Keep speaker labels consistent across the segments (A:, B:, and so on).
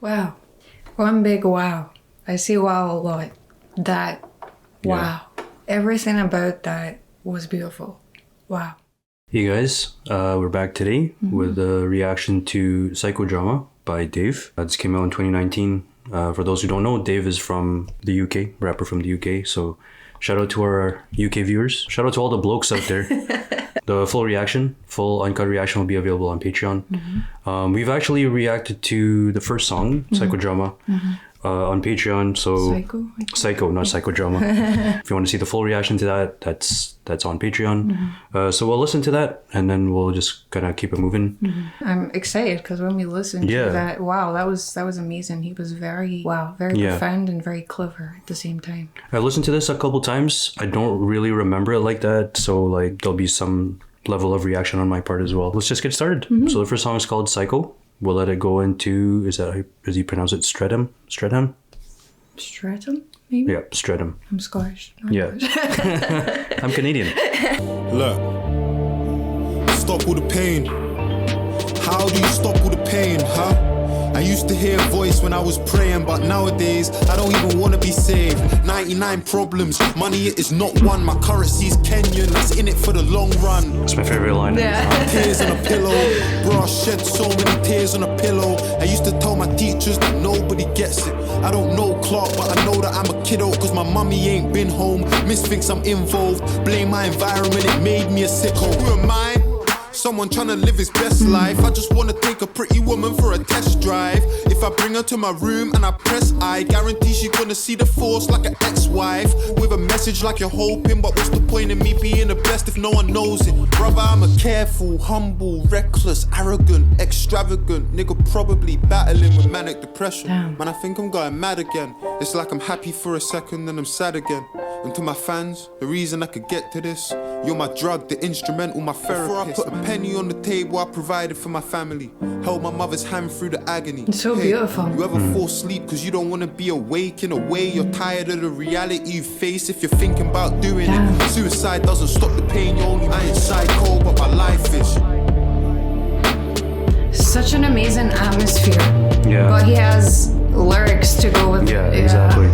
A: Wow. One big wow. I see wow a lot. That, wow. Everything about that was beautiful. Wow.
B: Hey guys, we're back today with a reaction to Psychodrama by Dave. This came out in 2019. For those who don't know, Dave is from the UK, rapper from the UK. So shout out to our UK viewers. Shout out to all the blokes out there. The full uncut reaction will be available on Patreon. We've actually reacted to the first song, Psychodrama, on Patreon. So Psycho, not Psychodrama. If you want to see the full reaction to that, that's on Patreon. So we'll listen to that and then we'll just kind of keep it moving.
A: I'm excited because when we listened to that, wow, that was amazing. He was very profound and very clever at the same time.
B: I listened to this a couple times. I don't really remember it like that, so like there'll be some level of reaction on my part as well. Let's just get started. So the first song is called Psycho. We'll let it go into, as you pronounce it, streatham?
A: Streatham, maybe?
B: Yeah, streatham.
A: I'm Scottish.
B: I'm Canadian.
C: Look, stop all the pain. How do you stop all the pain, huh? I used to hear a voice when I was praying, but nowadays I don't even want to be saved. 99 problems, money it is not one. My currency's Kenyan, that's in it for the long run.
B: That's my favorite line.
C: Tears on a pillow, bro, I shed so many tears on a pillow. I used to tell my teachers that nobody gets it. I don't know Clark, but I know that I'm a kiddo, cause my mummy ain't been home. Miss thinks I'm involved, blame my environment, it made me a sicko. Who am I? Someone trying to live his best life. I just want to take a pretty woman for a test drive. If I bring her to my room and I press I guarantee she gonna see the force like an ex-wife. With a message like you're hoping, but what's the point in me being the best if no one knows it? Brother, I'm a careful, humble, reckless, arrogant, extravagant nigga, probably battling with manic depression. Man, I think I'm going mad again. It's like I'm happy for a second and I'm sad again. And to my fans, the reason I could get to this, you're my drug, the instrumental, my therapist. Before I put a penny on the table, I provided for my family. Held my mother's hand through the agony.
A: It's so beautiful.
C: You ever fall asleep because you don't want to be awake? In a way, you're tired of the reality you face if you're thinking about doing it. Suicide doesn't stop the pain, you only I ain't psycho, but my life is.
A: Such an amazing atmosphere.
B: Yeah.
A: But he has lyrics to go with it.
B: Yeah, exactly.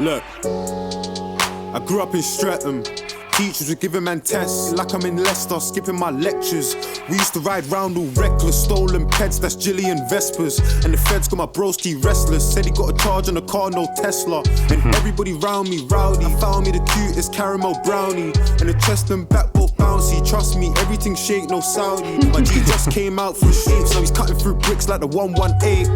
C: Look, I grew up in Streatham. Teachers were giving man tests like I'm in Leicester, skipping my lectures. We used to ride round all reckless, stolen pets, that's Jillian Vespers. And the feds got my broski restless, said he got a charge on the car, no Tesla. And everybody round me rowdy, found me the cutest caramel brownie. And the chest and back both bouncy, trust me, everything shake, no Saudi. My G just came out for shapes, now he's cutting through bricks like the 118.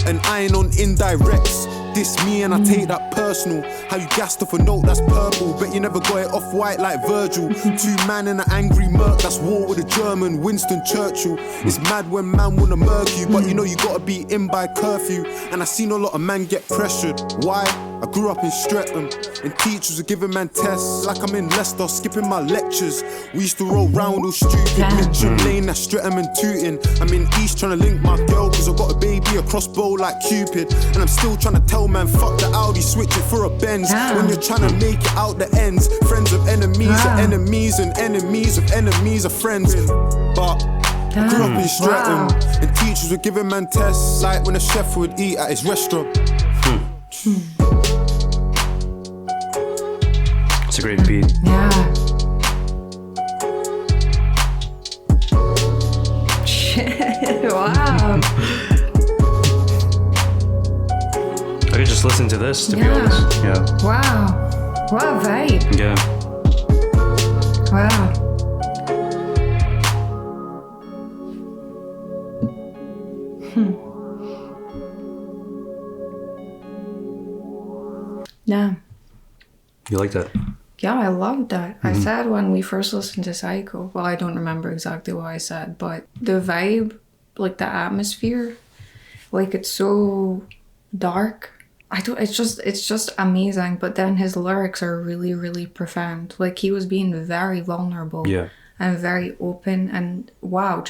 C: And iron on indirects. This me and I take that personal. How you gassed off a note that's purple, but you never got it off white like Virgil. Two man in an angry murk, that's war with a German, Winston Churchill. It's mad when man wanna murk you, but you know you gotta be in by curfew. And I seen a lot of man get pressured. Why? I grew up in Streatham, and teachers were giving man tests like I'm in Leicester, skipping my lectures. We used to roll round all stupid, Mitcham Lane, that's Streatham and Tooting. I'm in East trying to link my girl, cause I got a baby, a crossbow like Cupid. And I'm still trying to tell man, fuck the Audi, switch it for a Benz. When you're trying to make it out the ends, friends of enemies are enemies, and enemies of enemies are friends. But I grew up in Streatham, and teachers were giving man tests like when a chef would eat at his restaurant.
B: It's a great beat.
A: Yeah. Wow.
B: I could just listen to this, to be honest. Yeah.
A: Wow. What a vibe.
B: Yeah.
A: Wow. Yeah.
B: You like that?
A: Yeah, I loved that. I said when we first listened to Psycho, well, I don't remember exactly what I said, but the vibe, like the atmosphere, like it's so dark. It's just amazing. But then his lyrics are really, really profound. Like he was being very vulnerable and very open, and wow.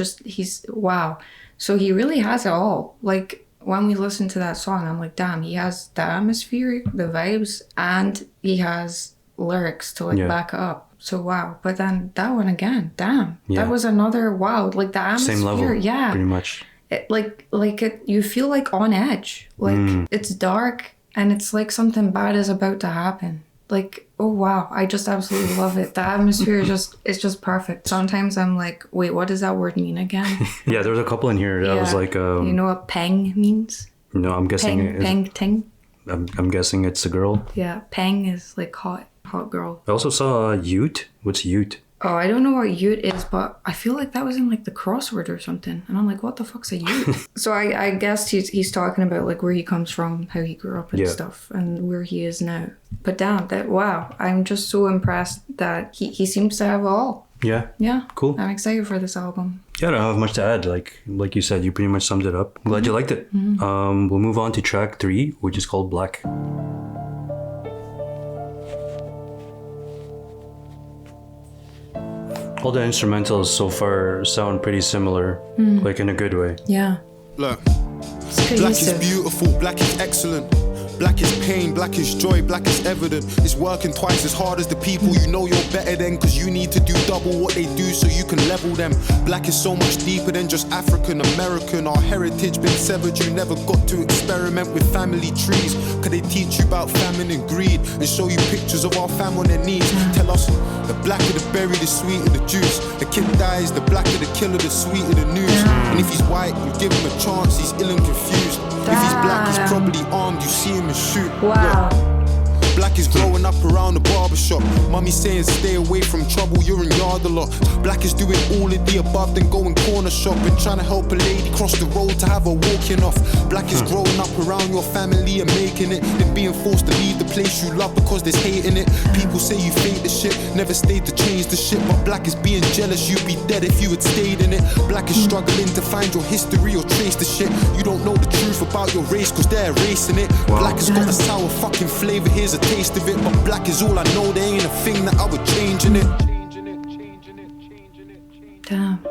A: So he really has it all. Like when we listen to that song, I'm like, damn, he has the atmosphere, the vibes, and he has lyrics to like
B: Yeah.
A: back it up. So wow. But then that one again, damn.
B: Yeah.
A: That was another wow. Like the atmosphere.
B: Same level,
A: yeah.
B: pretty much.
A: It, you feel like on edge. Like it's dark and it's like something bad is about to happen. Like, oh wow, I just absolutely love it. The atmosphere it's just perfect. Sometimes I'm like, wait, what does that word mean again?
B: Yeah, there was a couple in here that was like
A: you know what peng means?
B: No, I'm guessing
A: Peng ting.
B: I'm guessing it's a girl.
A: Yeah, peng is like hot girl.
B: I also saw Ute. What's Ute?
A: Oh, I don't know what Ute is, but I feel like that was in like the crossword or something. And I'm like, what the fuck's a Ute? So I guess he's talking about like where he comes from, how he grew up and stuff, and where he is now. But damn, wow, I'm just so impressed that he seems to have it all.
B: Yeah.
A: Yeah.
B: Cool.
A: I'm excited for this album.
B: Yeah, I don't have much to add. Like you said, you pretty much summed it up. I'm glad you liked it. We'll move on to track 3, which is called Black. All the instrumentals so far sound pretty similar, like in a good way.
A: Yeah.
C: Look,
A: It's
C: black is
A: cohesive.
C: beautiful, black is excellent. Black is pain, black is joy, black is evident. It's working twice as hard as the people you know you're better than, cause you need to do double what they do so you can level them. Black is so much deeper than just African American. Our heritage been severed, you never got to experiment with family trees. Cause they teach you about famine and greed and show you pictures of our fam on their knees. Tell us the blacker the berry, the sweeter the juice. The kid dies, the blacker the killer, the sweeter the news. And if he's white, you give him a chance, he's ill and confused. If he's black, he's probably armed, you see him and shoot.
A: Wow.
C: Black is growing up around the barbershop. Mummy saying stay away from trouble, you're in yard a lot. Black is doing all of the above, then going corner shopping, trying to help a lady cross the road to have her walking off. Black is growing up around your family and making it, then being forced to leave the place you love because there's hate in it. People say you fake the shit, never stayed to change the shit, but black is being jealous, you'd be dead if you had stayed in it. Black is struggling to find your history or trace the shit. You don't know the truth about your race cause they're erasing it. Black has got a sour fucking flavor, here's a taste of it, but black is all I know, there ain't a thing that I would change in it.
A: Damn.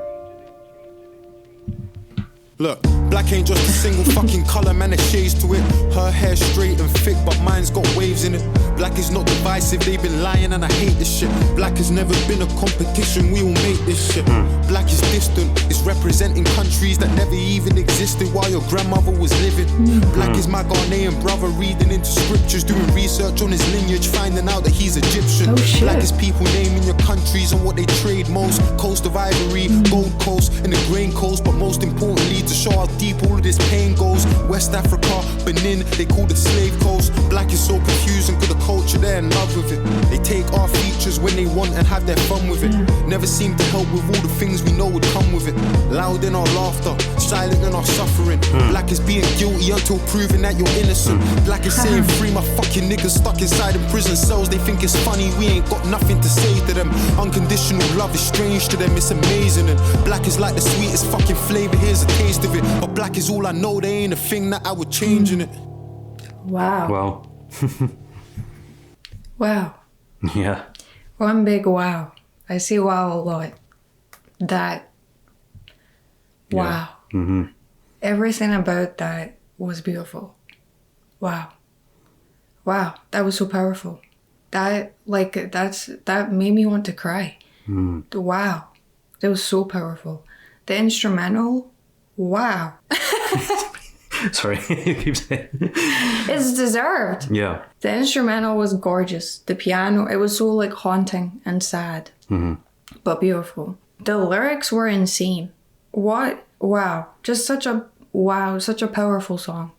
C: Look, black ain't just a single fucking colour, man, there's shades to it. Her hair straight and thick, but mine's got waves in it. Black is not divisive, they've been lying and I hate this shit. Black has never been a competition, we all make this shit. Black is distant, it's representing countries that never even existed while your grandmother was living. Black is my Ghanaian brother reading into scriptures, doing research on his lineage, finding out that he's Egyptian.
A: Oh, shit.
C: Black is people naming your countries and what they trade most. Coast of Ivory, Gold Coast and the Grain Coast, but most importantly to show how deep all of this pain goes. West Africa, Benin, they call it slave coast. Black is so confusing, cause the culture they're in love with it. They take our features when they want and have their fun with it. Never seem to help with all the things we know would come with it. Loud in our laughter, silent in our suffering. Black is being guilty until proving that you're innocent. Black is saying free my fucking niggas stuck inside in prison cells. They think it's funny, we ain't got nothing to say to them. Unconditional love is strange to them, it's amazing. And black is like the sweetest fucking flavor, here's a taste of it. But black is all I know, there ain't a thing that I would change in it.
A: Wow.
B: Wow.
A: Wow.
B: Yeah.
A: One big wow. I see wow a lot. That. Wow.
B: Mm-hmm.
A: Everything about that was beautiful. Wow. Wow. That was so powerful. That made me want to cry. Wow. That was so powerful. The instrumental, wow.
B: Sorry, you keep saying.
A: It's deserved.
B: Yeah.
A: The instrumental was gorgeous. The piano, it was so like haunting and sad, but beautiful. The lyrics were insane. What? Wow. Just such a powerful song.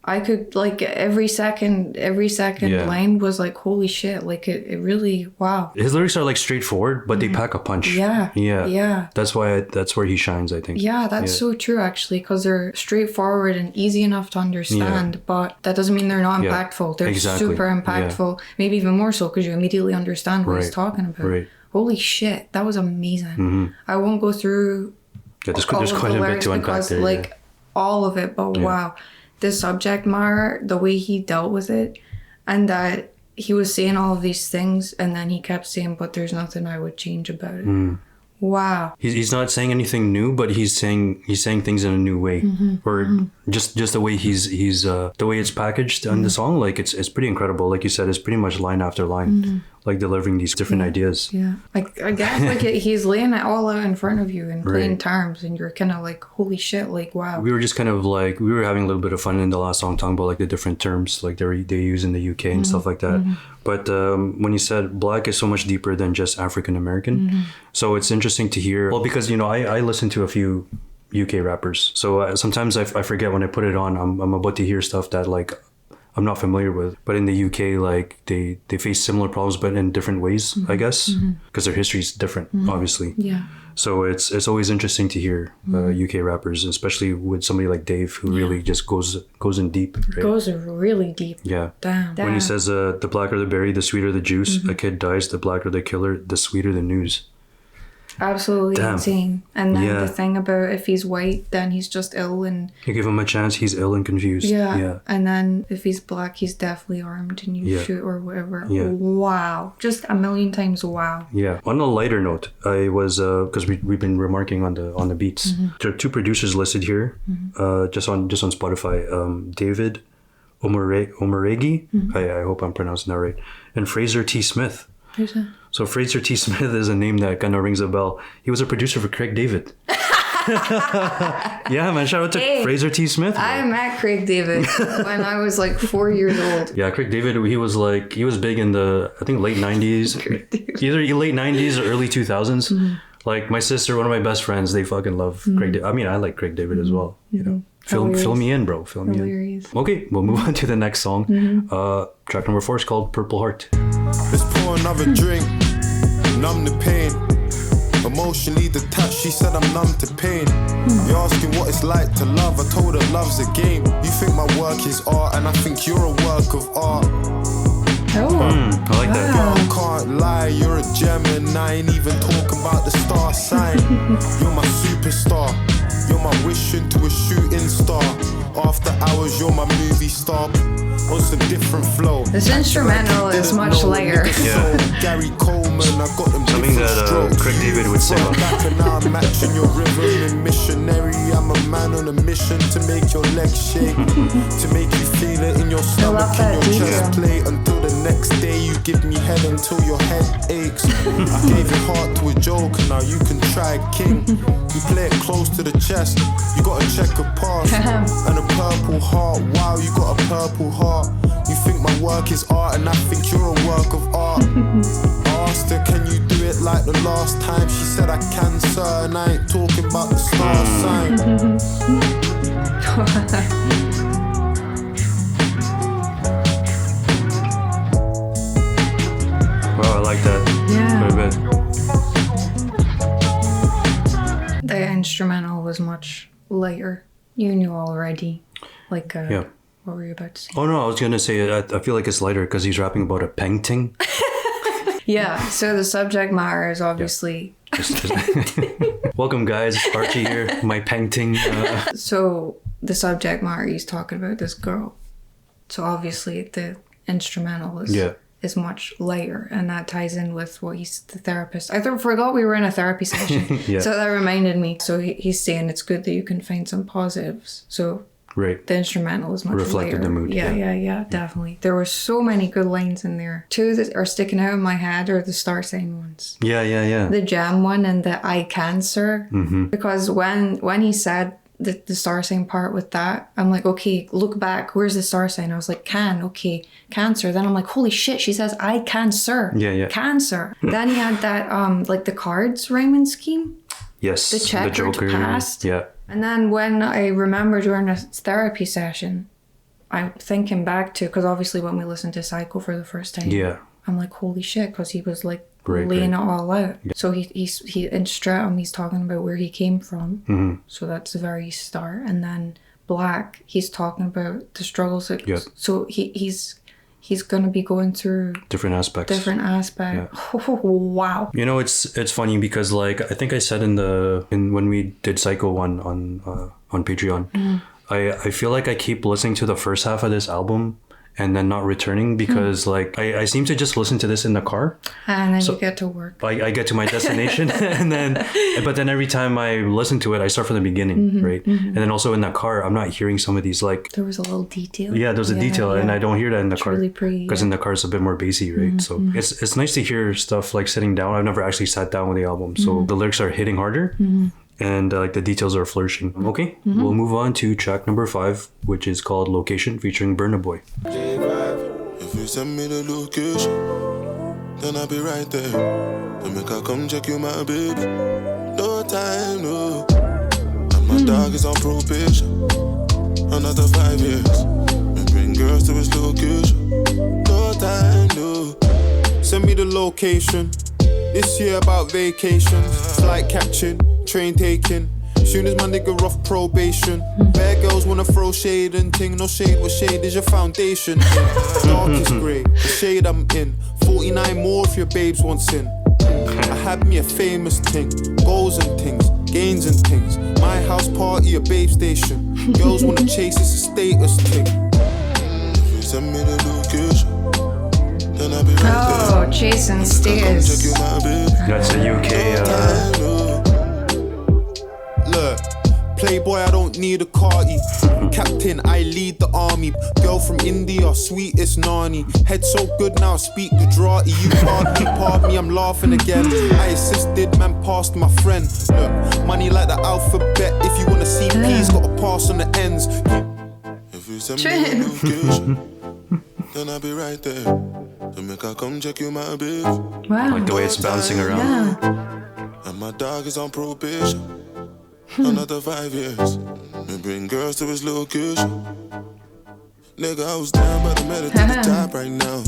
A: I could like every second line was like, holy shit. Like it really, wow.
B: His lyrics are like straightforward, but they pack a punch.
A: Yeah.
B: Yeah.
A: Yeah.
B: That's where he shines, I think.
A: Yeah, that's so true actually, because they're straightforward and easy enough to understand, but that doesn't mean they're not impactful. They're super impactful, maybe even more so because you immediately understand what he's talking about.
B: Right.
A: Holy shit, that was amazing. I won't go through
B: There's
A: all
B: quite
A: of the
B: a bit
A: lyrics
B: to unpack
A: because
B: there.
A: like all of it, but wow. The subject matter, the way he dealt with it, and that he was saying all of these things and then he kept saying, but there's nothing I would change about it. Wow.
B: He's not saying anything new, but he's saying things in a new way, or just the way he's the way it's packaged on the song. Like it's pretty incredible. Like you said, it's pretty much line after line. like delivering these different ideas.
A: Yeah. Like, I guess like he's laying it all out in front of you in plain terms, and you're kind of like, holy shit, like, wow.
B: We were just kind of like, we were having a little bit of fun in the last song talking about like the different terms like they use in the UK and stuff like that. But when you said black is so much deeper than just African American, so it's interesting to hear. Well, because, you know, I listen to a few UK rappers, so sometimes I forget when I put it on, I'm about to hear stuff that like I'm not familiar with. But in the UK, like they face similar problems, but in different ways, I guess, because their history is different, obviously.
A: Yeah.
B: So it's always interesting to hear UK rappers, especially with somebody like Dave, who really just goes in deep. Right?
A: Goes really deep.
B: Yeah.
A: Damn.
B: When he says, the blacker the berry, the sweeter the juice. A kid dies, the blacker the killer, the sweeter the news.
A: Absolutely
B: Damn.
A: insane. And then the thing about if he's white, then he's just ill, and
B: you give him a chance, he's ill and confused. Yeah.
A: And then if he's black, he's definitely armed and you shoot or whatever.
B: Yeah.
A: Wow. Just a million times wow.
B: Yeah. On a lighter note, I was because we've been remarking on the beats. There are two producers listed here, just on Spotify. David Omaregi. I hope I'm pronouncing that right. And Fraser T. Smith.
A: Who's that?
B: So Fraser T. Smith is a name that kind of rings a bell. He was a producer for Craig David. Yeah, man. Shout out to Fraser T. Smith.
A: I met Craig David when I was like 4 years old.
B: Yeah, Craig David, he was big in the, I think, late 90s. Either late 90s or early 2000s. Like my sister, one of my best friends, they fucking love Craig David. I mean, I like Craig David as well, you know. Fill me in, bro. Fill me in. Okay, we'll move on to the next song. Track number 4 is called Purple Heart.
C: Let's pour another drink, numb the pain. Emotionally detached, she said I'm numb to pain. You're asking what it's like to love, I told her love's a game. You think my work is art, and I think you're a work of art.
B: I like that.
C: Girl, can't lie, you're a gem, and I ain't even talking about the star sign. You're my superstar, you're my wish into a shooting star. After hours, you're my movie star. What's a different flow?
A: This instrumental is much lighter.
B: Yeah.
C: Gary Coleman, I got them
B: something that Craig David would sing on.
C: Back and now I'm matching your rhythm and missionary. I'm a man on a mission to make your legs shake, to make you feel it in your stomach, in your chest plate. Until the next day, you give me head until your head aches. I gave your heart to a joke, and now you can try king. You play it close to the chest. You got a checker pass and a purple heart. Wow, you got a purple heart. You think my work is art, and I think you're a work of art. I asked her, can you do it like the last time? She said I can, sir, and I ain't talking about the star sign.
B: Wow, I like that.
A: Yeah. The instrumental was much lighter. You knew already. Like, what were you about to say?
B: Oh no, I was gonna say I feel like it's lighter because he's rapping about a painting.
A: Yeah, so the subject matter is obviously...
B: Welcome guys, Archie here, my painting.
A: So the subject matter, he's talking about this girl. So obviously the instrumental is much lighter, and that ties in with what he's the therapist. I forgot we were in a therapy session. So that reminded me. So he's saying it's good that you can find some positives. So
B: right.
A: The instrumental is much
B: reflected
A: lighter.
B: The mood.
A: Yeah, definitely. There were so many good lines in there. Two that are sticking out in my head are the star sign ones.
B: Yeah.
A: The jam one and the I can, sir. Because when he said the star sign part with that, I'm like, okay, look back, where's the star sign? I was like, okay, cancer. Then I'm like, holy shit, she says I can, sir.
B: Yeah.
A: Cancer. Then he had that like the cards rhyming scheme.
B: Yes.
A: The checkered
B: Joker.
A: past.
B: Yeah.
A: And then when I remember during a therapy session, I'm thinking back to, because obviously when we listened to Psycho for the first time, I'm like, holy shit, because he was like laying it all out. Yeah. So he in Streatham, he's talking about where he came from. So that's the very start. And then Black, he's talking about the struggles. So he's going to be going through
B: different aspects.
A: Yeah. Oh, wow.
B: You know, it's funny because like I think I said when we did Psycho on Patreon, I feel like I keep listening to the first half of this album and then not returning because like I seem to just listen to this in the car.
A: And then you get to work.
B: I get to my destination but then every time I listen to it, I start from the beginning, right? And then also in that car, I'm not hearing some of these like...
A: There was a little detail.
B: Yeah, there's a detail and I don't hear that in the car.
A: Really pretty.
B: Because in the car, it's a bit more bassy, right? So it's nice to hear stuff like sitting down. I've never actually sat down with the album. So the lyrics are hitting harder. And like the details are flourishing. Okay, we'll move on to track number 5, which is called Location, featuring Burna Boy.
D: If you send me the location, then I'll be right there. Then make I come check you, my baby. No time, no. And my dog is on probation. Another 5 years. And bring girls to his location. No time, no.
C: Send me the location. This year about vacations, flight catching, train taking. Soon as my nigga off probation. Bad girls wanna throw shade and ting. No shade, what shade is your foundation? Darkest grey, the shade I'm in. 49 more if your babes want sin. I had me a famous ting. Goals and things, gains and things. My house party, a babe station. Girls wanna chase, it's a status thing.
D: If you send me the location, then I'll be right there.
A: Jason Stays.
B: That's a UK...
C: Look, playboy, I don't need a carty. Captain, I lead the army. Girl from India, sweetest nani. Head so good now, speak Gujarati. You pardon me, I'm laughing again. I assisted, man, passed my friend. Look, money like the alphabet. If you wanna see P's, gotta pass on the ends.
D: If you send me the location, then I'll be right there. Then make I come check you, my baby.
A: Wow.
B: Like the way it's bouncing around.
A: Yeah.
D: And my dog is on probation. Another 5 years. Me bring girls to his location. Nigga, I was down, but I'm headed to the top right now.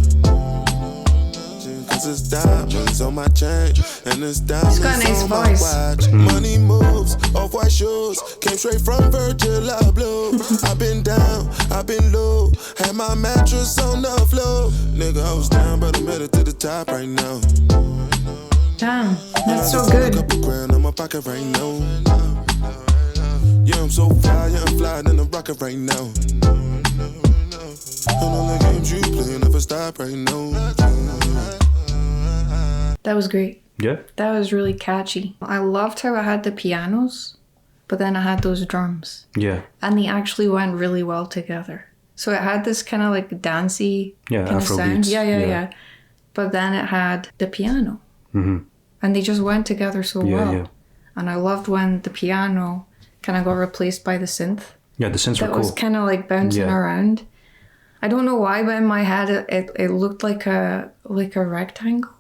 D: Cause it's diamonds on my chain, and it's diamonds
A: got a nice
D: on
A: voice.
D: my watch. Money moves, off-white shoes. Came straight from Virgil Abloh. I've been down, I've been low. Had my mattress on the floor. Nigga, I was down, but I'm headed to the top right now.
A: Damn, that's so good.
D: A couple grand in my pocket right now. Yeah, I'm so fly, yeah, I'm flying in the rocket right now. And all the games you play never stop right now.
A: That was great.
B: Yeah.
A: That was really catchy. I loved how I had the pianos, but then I had those drums.
B: Yeah.
A: And they actually went really well together. So it had this kind of like dancey kind of
B: Afro
A: sound.
B: beats.
A: Yeah. But then it had the piano. And they just went together so well.
B: Yeah.
A: And I loved when the piano kind of got replaced by the synth.
B: Yeah, the synths were
A: That
B: cool.
A: was kind of like bouncing around. I don't know why, but in my head it looked like a rectangle.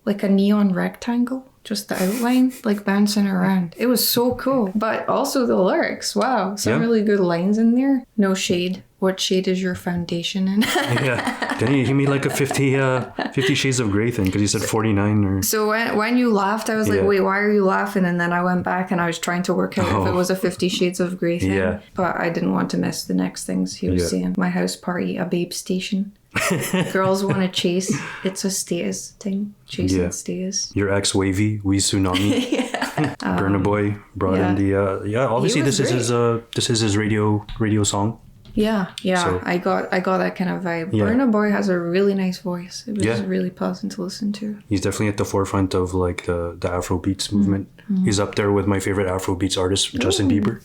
A: Like a neon rectangle. Just the outline, like bouncing around. It was so cool. But also the lyrics, wow. Some really good lines in there. No shade. What shade is your foundation in?
B: Yeah. Then he made like a 50 Shades of Grey thing because he said 49 or...
A: So when you laughed, I was like, wait, why are you laughing? And then I went back and I was trying to work out if it was a 50 Shades of Grey thing.
B: Yeah.
A: But I didn't want to miss the next things he was saying. My house party, a babe station. Girls want to chase. It's a status thing. Chasing status.
B: Your ex Wavy, we Tsunami. Burna Boy brought in the obviously this is his radio song.
A: Yeah. So, I got that kind of vibe. Burna Boy has a really nice voice. It was really pleasant to listen to.
B: He's definitely at the forefront of like the Afrobeats movement. He's up there with my favorite Afrobeats artist, Justin Bieber.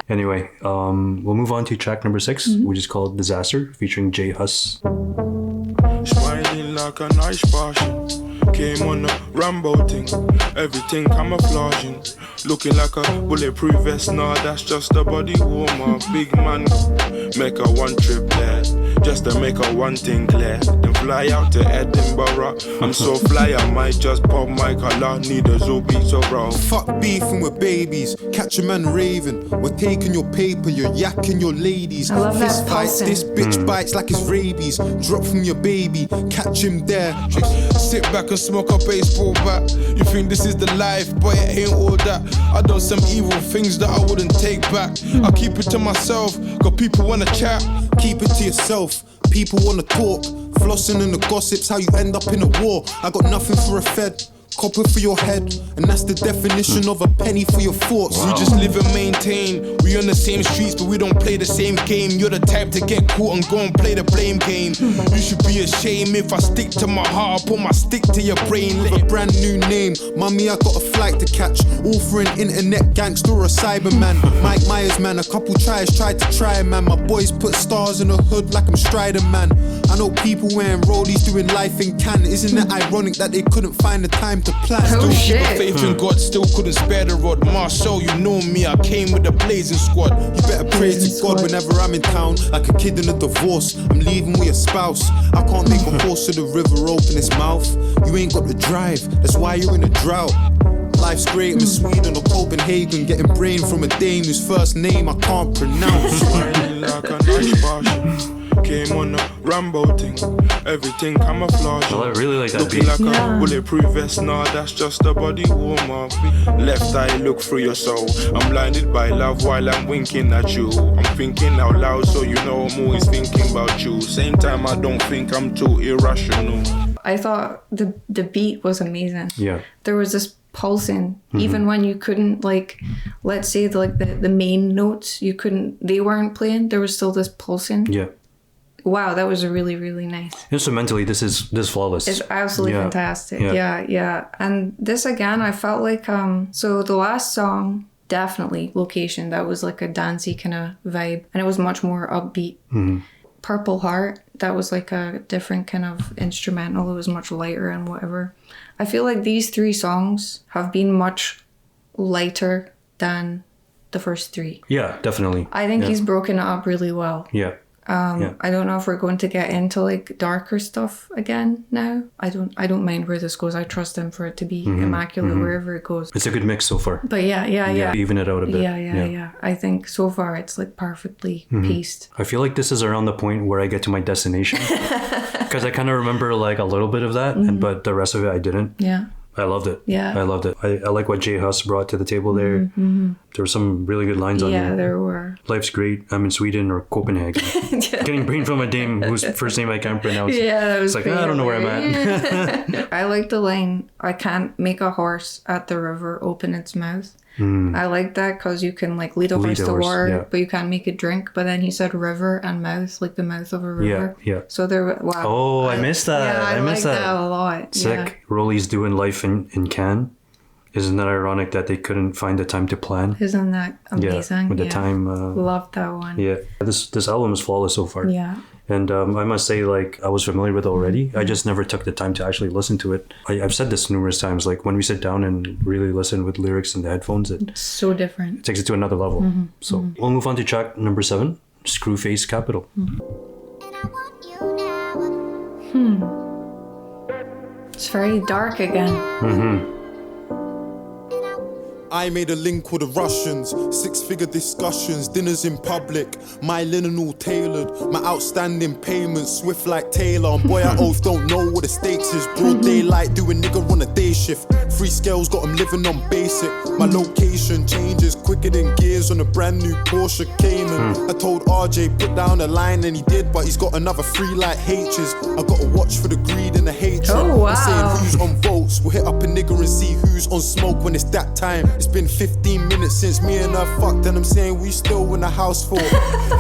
B: Anyway, we'll move on to track number 6, which is called Disaster, featuring J Hus.
E: Smiling like a nice passion. Came on a Rambo thing. Everything camouflaging. Looking like a bulletproof vest. Nah, that's just a body warmer. Big man, make a one trip there. Just to make a one thing clear. Then fly out to Edinburgh. I'm so fly, I might just pop my collar. Need a Zobi so raw.
C: Fuck beefing with babies, catch a man raving. We're taking your paper, you're yakking your ladies.
A: I love
C: Fist
A: that
C: fights,
A: pulsing.
C: this bitch bites like it's rabies. Drop from your baby, catch him there.
E: Sit back and smoke a baseball bat. You think this is the life, but it ain't all that. I done some evil things that I wouldn't take back. I keep it to myself, cause people wanna chat.
C: Keep it to yourself, people wanna talk. Flossing in the gossips, how you end up in a war. I got nothing for a fed, copper for your head. And that's the definition of a penny for your thoughts.
E: You just live and maintain We on the same streets, but we don't play the same game. You're the type to get caught and go and play the blame game. You should be ashamed if I stick to my heart, put my stick to your brain.
C: With a brand new name, mummy, I got a flight to catch. All for an internet gangster or a cyberman. Mike Myers, man, a couple tried to try, man. My boys put stars in the hood like I'm Strider, man. I know people wearing rollies doing life in Cannes. Isn't it ironic that they couldn't find the time to plan?
A: Oh,
E: Still
A: shit.
E: keep faith in God, still couldn't spare the rod. Marshall, you know me, I came with the blazing squad.
C: You better pray to God whenever I'm in town. Like a kid in a divorce, I'm leaving with your spouse. I can't make a horse to the river open its mouth. You ain't got the drive, that's why you're in a drought. Life's great, I'm in Sweden or Copenhagen, getting brain from a dame whose first name I can't pronounce.
E: Smiling like a nice passion. Came on a Rambo thing, everything camouflage.
B: Well, I really like that
E: Looking
B: beat.
E: like a bulletproof vest, nah, that's just a body warm up. Left eye look through your soul. I'm blinded by love while I'm winking at you. I'm thinking out loud, so you know I'm always thinking about you. Same time, I don't think I'm too irrational.
A: I thought the beat was amazing.
B: Yeah.
A: There was this pulsing, even when you couldn't, like, let's say the main notes, they weren't playing, there was still this pulsing.
B: Yeah.
A: Wow, that was really, really nice.
B: Instrumentally, this is flawless.
A: It's absolutely
B: Yeah.
A: fantastic.
B: Yeah.
A: Yeah. And this again, I felt like so the last song, definitely Location, that was like a dancey kind of vibe, and it was much more upbeat. Purple Heart, that was like a different kind of instrumental. It was much lighter and whatever. I feel like these three songs have been much lighter than the first three.
B: Yeah, definitely.
A: I think
B: Yeah.
A: he's broken it up really well.
B: Yeah. Yeah.
A: I don't know if we're going to get into like darker stuff again now. I don't mind where this goes. I trust him for it to be immaculate wherever it goes.
B: It's a good mix so far.
A: But yeah.
B: Even it out a bit.
A: Yeah. I think so far it's like perfectly paced.
B: I feel like this is around the point where I get to my destination. Because I kind of remember like a little bit of that, but the rest of it I didn't.
A: Yeah.
B: I loved it.
A: Yeah.
B: I loved it. I like what Jay Huss brought to the table there. There were some really good lines on there.
A: Yeah, there were.
B: Life's great. I'm in Sweden or Copenhagen. Getting brain from a dame whose first name I can't pronounce.
A: Yeah, that was
B: It's like, I don't know where I'm at.
A: I like the line, I can't make a horse at the river open its mouth. I like that because you can like lead a horse to water,
B: yeah.
A: but you can't make it drink. But then he said river and mouth, like the mouth of a river.
B: Yeah.
A: So there, wow.
B: Oh, I missed that.
A: Yeah, I
B: missed
A: like that a lot.
B: Sick. Rolly's doing life in Cannes. Isn't that ironic that they couldn't find the time to plan?
A: Yeah. Isn't that amazing?
B: Yeah, with the time.
A: Love that one.
B: Yeah, this album is flawless so far.
A: Yeah.
B: And I must say, like, I was familiar with it already. I just never took the time to actually listen to it. I've said this numerous times. Like, when we sit down and really listen with lyrics in the headphones, it
A: So different.
B: takes it to another level. So we'll move on to track number 7, Screwface Capital.
A: It's very dark again.
C: I made a link with the Russians, 6-figure discussions, dinners in public, my linen all tailored, my outstanding payments swift like Taylor. And boy, I oath don't know what the stakes is. Broad daylight, do a nigga on a day shift. 3 scales, got him living on basic. My location changes quicker than gears on a brand new Porsche Cayman. I told RJ put down a line and he did, but he's got another 3 like H's. I got a watch for the greed and the hatred.
A: Oh, wow.
C: I'm saying who's on votes, we'll hit up a nigga and see who's on smoke when it's that time. It's been 15 minutes since me and her fucked, and I'm saying we still in the house for.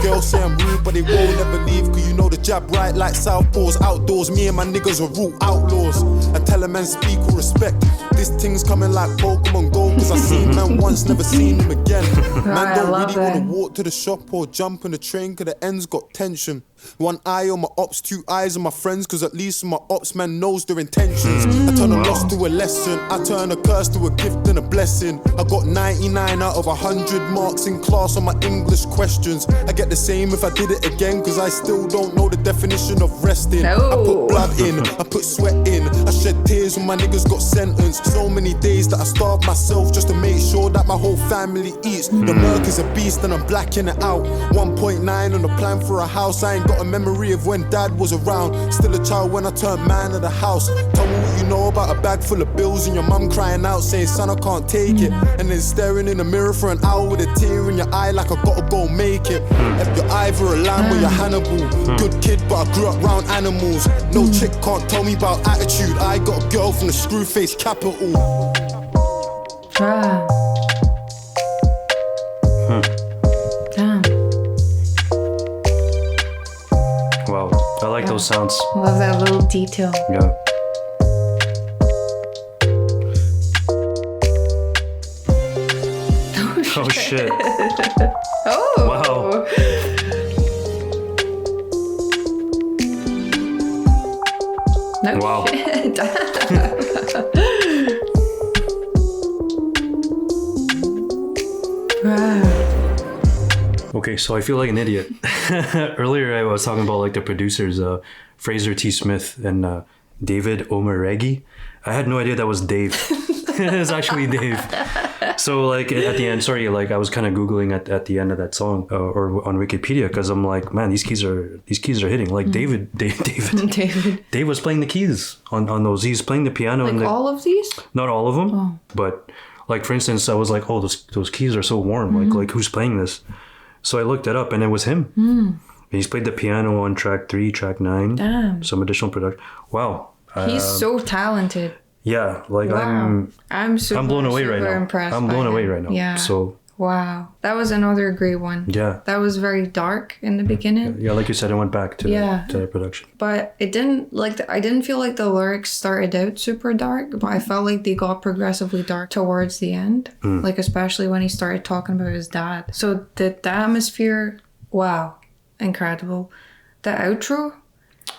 C: Girls say I'm rude, but they won't never leave, cause you know the jab right like southpaws. Outdoors, me and my niggas are rule outlaws. I tell a man speak with respect. This thing's coming like Pokemon Go, cause I seen man once, never seen him again. Man don't really wanna walk to the shop or jump on the train, cause the end's got tension. 1 eye on my ops, 2 eyes on my friends, cause at least my ops man knows their intentions. I turn a loss to a lesson, I turn a curse to a gift and a blessing. I got 99 out of 100 marks in class on my English questions. I get the same if I did it again, cause I still don't know the definition of resting. I put blood in, I put sweat in, I shed tears when my niggas got sentenced. So many days that I starved myself just to make sure that my whole family eats. The murk is a beast and I'm blacking it out. 1.9 on the plan for a house, I ain't got a memory of when dad was around. Still a child when I turned man of the house. Tell me what you know about a bag full of bills and your mum crying out saying son I can't take it. And then staring in the mirror for an hour with a tear in your eye like I gotta go make it. If you're either a lamb or you're Hannibal. Good kid but I grew up round animals. No chick can't tell me about attitude. I got a girl from the screwface capital.
B: those sounds.
A: Love that little detail.
B: Yeah. Oh shit.
A: Oh.
B: Wow.
A: No
B: Wow.
A: shit. Wow.
B: Okay, so I feel like an idiot. Earlier I was talking about like the producers, Fraser T. Smith and David Omaregi. I had no idea that was Dave. It's actually Dave. So like at the end, sorry, like I was kind of Googling at the end of that song or on Wikipedia because I'm like, man, these keys are hitting. Like David was playing the keys on those. He's playing the piano.
A: Like all of these?
B: Not all of them, but like for instance, I was like, oh, those keys are so warm. Like who's playing this? So I looked it up and it was him. And he's played the piano on track 3, track 9.
A: Damn.
B: Some additional production. Wow.
A: He's so talented.
B: Yeah, like
A: Wow. I'm
B: blown away right now.
A: Impressed
B: I'm blown
A: by
B: away
A: him.
B: right now.
A: Yeah.
B: So
A: wow, that was another great one.
B: yeah,
A: That was very dark in the beginning,
B: yeah, like you said, I went back to the production.
A: but it didn't I didn't feel like the lyrics started out super dark, but I felt like they got progressively dark towards the end. Like especially when he started talking about his dad. So the atmosphere, wow, incredible. The outro,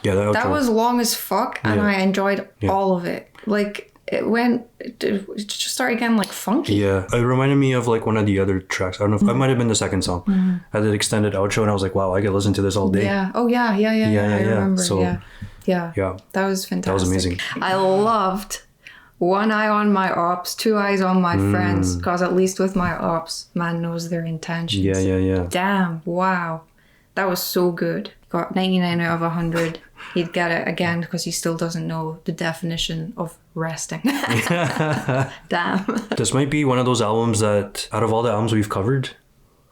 B: Yeah,
A: that was long as fuck, and
B: Yeah.
A: I enjoyed all of it. Like it just started getting like funky.
B: Yeah, it reminded me of like one of the other tracks. I don't know if it might have been the second song. Had an extended outro, and I was like, wow, I could listen to this all day.
A: Yeah. Oh yeah. I remember.
B: So,
A: yeah.
B: yeah,
A: That was fantastic.
B: that was amazing.
A: I loved one eye on my ops, two eyes on my friends, because at least with my ops, man knows their intentions.
B: Yeah.
A: Damn. Wow. That was so good. Got 99 out of 100. He'd get it again because he still doesn't know the definition of resting. Damn.
B: This might be one of those albums that, out of all the albums we've covered,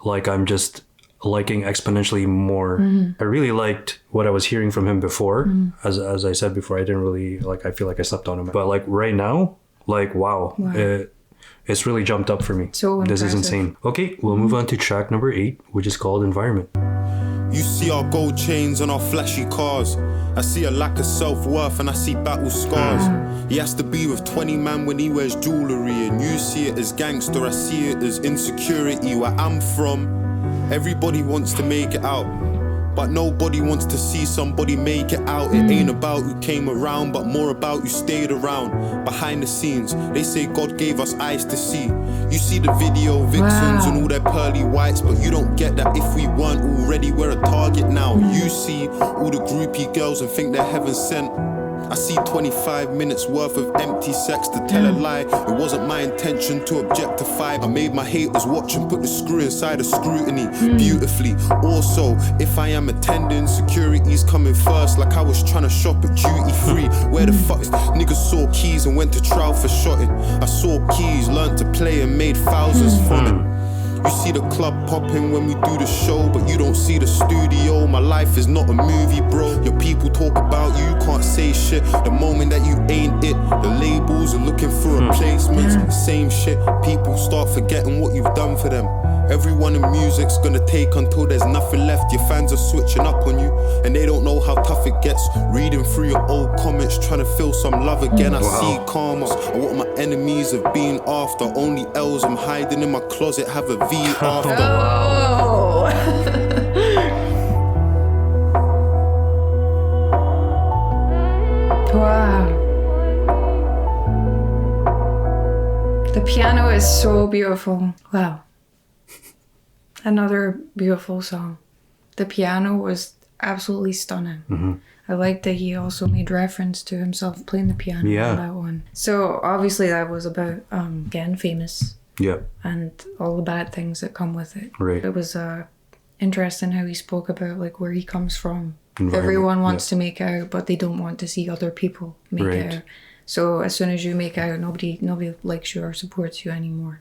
B: like I'm just liking exponentially more. I really liked what I was hearing from him before. As I said before, I didn't really like. I feel like I slept on him, but like right now, like wow. It's really jumped up for me.
A: So
B: this is
A: impressive.
B: insane. Okay, we'll move on to track number 8, which is called Environment.
C: You see our gold chains and our flashy cars. I see a lack of self-worth and I see battle scars. He has to be with 20 man when he wears jewellery, and you see it as gangster, I see it as insecurity. Where I'm from, everybody wants to make it out, but nobody wants to see somebody make it out. It ain't about who came around, but more about who stayed around. Behind the scenes, they say God gave us eyes to see. You see the video vixens and all their pearly whites, but you don't get that if we weren't already, we're a target now. You see all the groupie girls and think they're heaven sent. I see 25 minutes worth of empty sex to tell a lie. It wasn't my intention to objectify. I made my haters watch and put the screw inside of scrutiny beautifully. Also, if I am attending, security's coming first, like I was trying to shop at duty free. Where the fuck is niggas saw keys and went to trial for shotting? I saw keys, learned to play and made thousands from it. You see the club popping when we do the show, but you don't see the studio. My life is not a movie, bro. Your people talk about you, can't say shit. The moment that you ain't it, the labels are looking for replacements. Same shit, people start forgetting what you've done for them. Everyone in music's gonna take until there's nothing left. Your fans are switching up on you, and they don't know how tough it gets. Reading through your old comments, trying to feel some love again. I see karma, and what my enemies have been after. Only L's I'm hiding in my closet, have a V after.
A: Oh. Wow. The piano is so beautiful. Wow. Another beautiful song. The piano was absolutely stunning. I like that he also made reference to himself playing the piano on that one. So obviously that was about getting famous.
B: Yeah.
A: And all the bad things that come with it.
B: Right.
A: It was interesting how he spoke about like where he comes from.
B: Environment,
A: Everyone wants to make out, but they don't want to see other people make out. So as soon as you make out, nobody likes you or supports you anymore.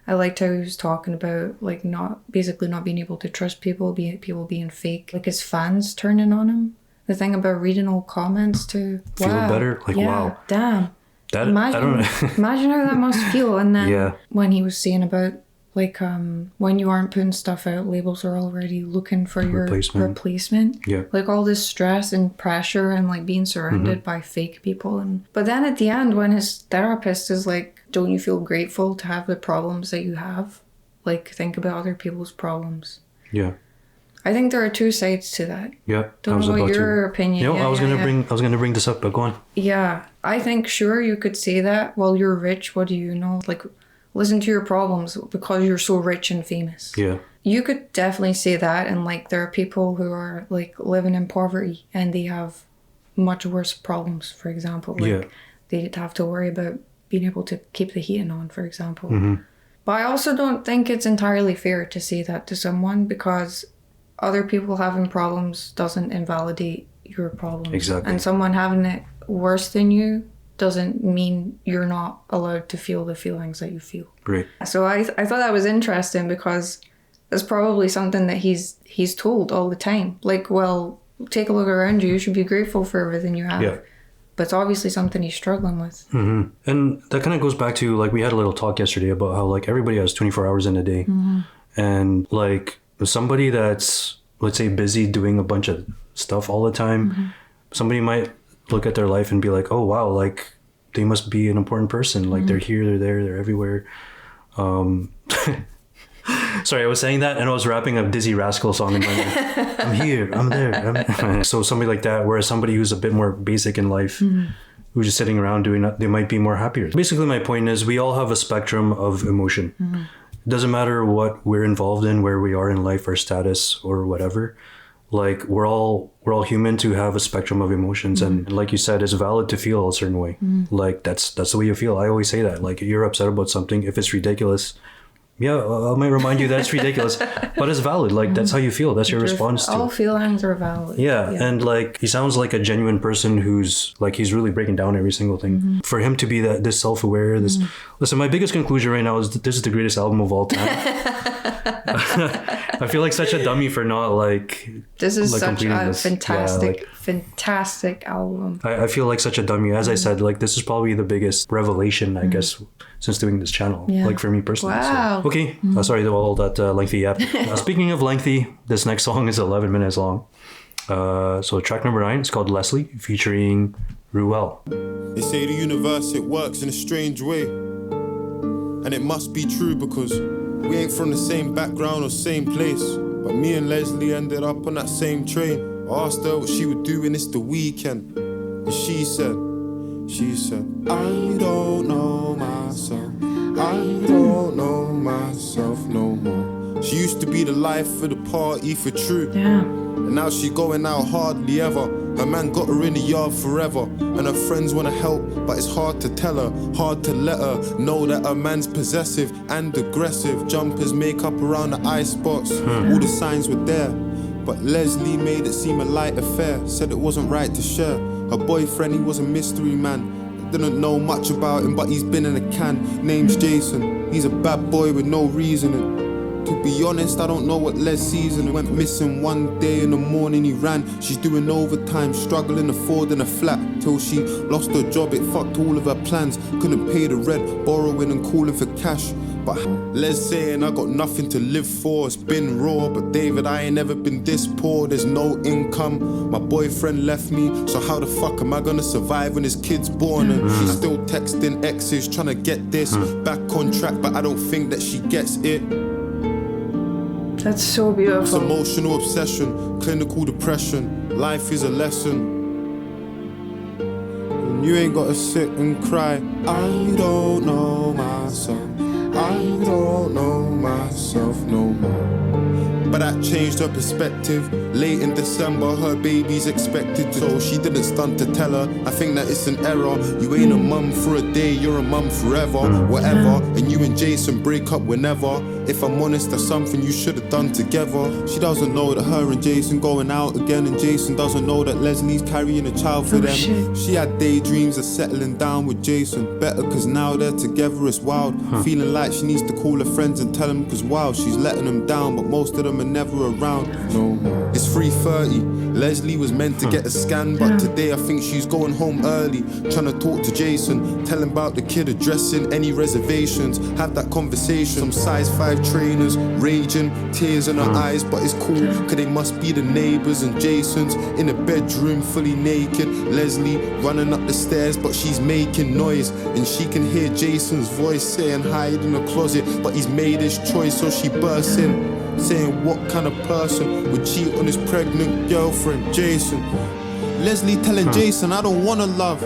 A: I liked how he was talking about like not being able to trust people, people being fake, like his fans turning on him. The thing about reading all comments to
B: Feel better, like wow,
A: damn.
B: that
A: Imagine,
B: I don't know.
A: imagine how that must feel. And then when he was saying about like when you aren't putting stuff out, labels are already looking for your replacement.
B: Yeah.
A: Like all this stress and pressure and like being surrounded by fake people. But then at the end, when his therapist is like, don't you feel grateful to have the problems that you have? Like, think about other people's problems.
B: Yeah.
A: I think there are two sides to that.
B: Yeah.
A: Don't know what your opinion.
B: You know, I was gonna bring this up, but go on.
A: Yeah. I think sure you could say that. Well, you're rich, what do you know? Like, listen to your problems because you're so rich and famous.
B: Yeah.
A: You could definitely say that, and like there are people who are like living in poverty and they have much worse problems, for example. Like they have to worry about being able to keep the heating on, for example. But I also don't think it's entirely fair to say that to someone, because other people having problems doesn't invalidate your problems.
B: Exactly.
A: And someone having it worse than you doesn't mean you're not allowed to feel the feelings that you feel.
B: Right.
A: So I thought that was interesting, because it's probably something that he's told all the time. Like, well, take a look around you. You should be grateful for everything you have.
B: Yeah.
A: But it's obviously something he's struggling with.
B: And that kind of goes back to, like, we had a little talk yesterday about how, like, everybody has 24 hours in a day. And, like, somebody that's, let's say, busy doing a bunch of stuff all the time, somebody might look at their life and be like, oh, wow, like, they must be an important person. Like, they're here, they're there, they're everywhere. Sorry, I was saying that and I was rapping a Dizzy Rascal song in my mind. I'm here, I'm there. So somebody like that, whereas somebody who's a bit more basic in life, who's just sitting around doing that, they might be more happier. Basically, my point is we all have a spectrum of emotion. It doesn't matter what we're involved in, where we are in life, our status or whatever. Like, we're all human to have a spectrum of emotions. And like you said, it's valid to feel a certain way. Like, that's the way you feel. I always say that. Like, you're upset about something, if it's ridiculous, yeah, I might remind you that it's ridiculous, but it's valid. Like, that's how you feel. That's your response to it.
A: All feelings are valid.
B: Yeah, and like, he sounds like a genuine person who's like, he's really breaking down every single thing. For him to be this self-aware, listen, my biggest conclusion right now is that this is the greatest album of all time. I feel like such a dummy for not like.
A: This is
B: like,
A: such a fantastic,
B: Yeah,
A: fantastic album.
B: I feel like such a dummy. As I said, like, this is probably the biggest revelation, I guess, since doing this channel.
A: Yeah.
B: Like, for me personally.
A: Wow.
B: So. Okay. Sorry to all that lengthy yap. Speaking of lengthy, this next song is 11 minutes long. So track number 9 is called Lesley, featuring Ruel.
C: They say the universe, it works in a strange way. And it must be true because we ain't from the same background or same place. But me and Lesley ended up on that same train. I asked her what she would do when it's the weekend. And she said, I don't know myself. I don't know myself no more. She used to be the life of the party for true.
A: Yeah.
C: And now she going out hardly ever. Her man got her in the yard forever. And her friends wanna help, but it's hard to tell her. Hard to let her know that her man's possessive and aggressive. Jumpers, makeup around the eye spots. All the signs were there. But Lesley made it seem a light affair. Said it wasn't right to share. Her boyfriend, he was a mystery man. Didn't know much about him, but he's been in a can. Name's Jason. He's a bad boy with no reasoning. To be honest, I don't know what Les sees, and went missing one day in the morning he ran. She's doing overtime, struggling affording a flat. Till she lost her job, it fucked all of her plans. Couldn't pay the rent, borrowing and calling for cash. But Les saying I got nothing to live for. It's been raw, but David, I ain't never been this poor. There's no income, my boyfriend left me. So how the fuck am I gonna survive when his kid's born? And she's still texting exes, trying to get this back on track, but I don't think that she gets it.
A: That's so beautiful.
C: It's emotional obsession, clinical depression. Life is a lesson. And you ain't gotta sit and cry. I don't know myself. I don't know myself no more. But that changed her perspective. Late in December, her baby's expected to. So she didn't stunt to tell her. I think that it's an error. You ain't a mum for a day, you're a mum forever. Whatever. And you and Jason break up whenever. If I'm honest, that's something you should have done together. She doesn't know that her and Jason going out again, and Jason doesn't know that Lesley's carrying a child for them.
A: Shit.
C: She had daydreams of settling down with Jason. Better cause now they're together, it's wild. Feeling like she needs to call her friends and tell them cause wow, she's letting them down. But most of them are never never around no more. It's 3:30. Lesley was meant to get a scan, but today I think she's going home early. Trying to talk to Jason, tell him about the kid addressing any reservations. Have that conversation. Some size 5 trainers, raging, tears in her eyes, but it's cool, cause they must be the neighbours. And Jason's in a bedroom fully naked. Lesley running up the stairs, but she's making noise, and she can hear Jason's voice saying hide in the closet, but he's made his choice, so she bursts in, saying what kind of person would cheat on his pregnant girlfriend, Jason. Lesley telling Jason, I don't wanna love,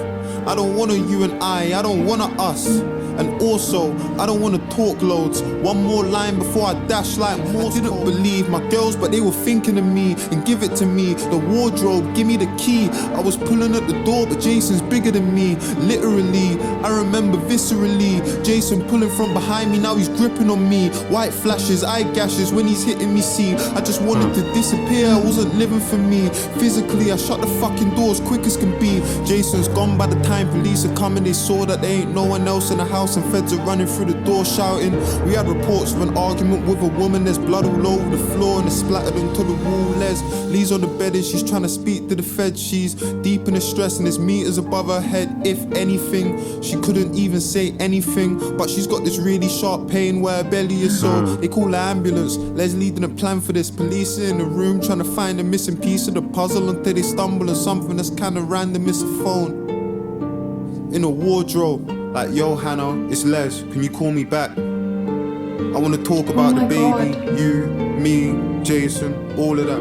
C: I don't wanna you and I don't wanna us. And also, I don't wanna talk loads. One more line before I dash like more. I didn't believe my girls, but they were thinking of me. And give it to me, the wardrobe, give me the key. I was pulling at the door, but Jason's bigger than me. Literally, I remember viscerally. Jason pulling from behind me, now he's gripping on me. White flashes, eye gashes when he's hitting me, see. I just wanted to disappear, I wasn't living for me. Physically, I shut the fucking doors quick as can be. Jason's gone by the time police are coming. They saw that there ain't no one else in the house, and feds are running through the door shouting. We had reports of an argument with a woman. There's blood all over the floor and it's splattered onto the wall. Lesley's on the bed and she's trying to speak to the feds. She's deep in the stress and there's meters above her head. If anything, she couldn't even say anything, but she's got this really sharp pain where her belly is, so they call the ambulance. Lesley didn't plan for this. Police are in the room trying to find a missing piece of the puzzle until they stumble on something that's kind of random. It's a phone in a wardrobe. Like, yo, Hannah, it's Les. Can you call me back? I want to talk about the baby,
A: God.
C: you, me, Jason, all of that.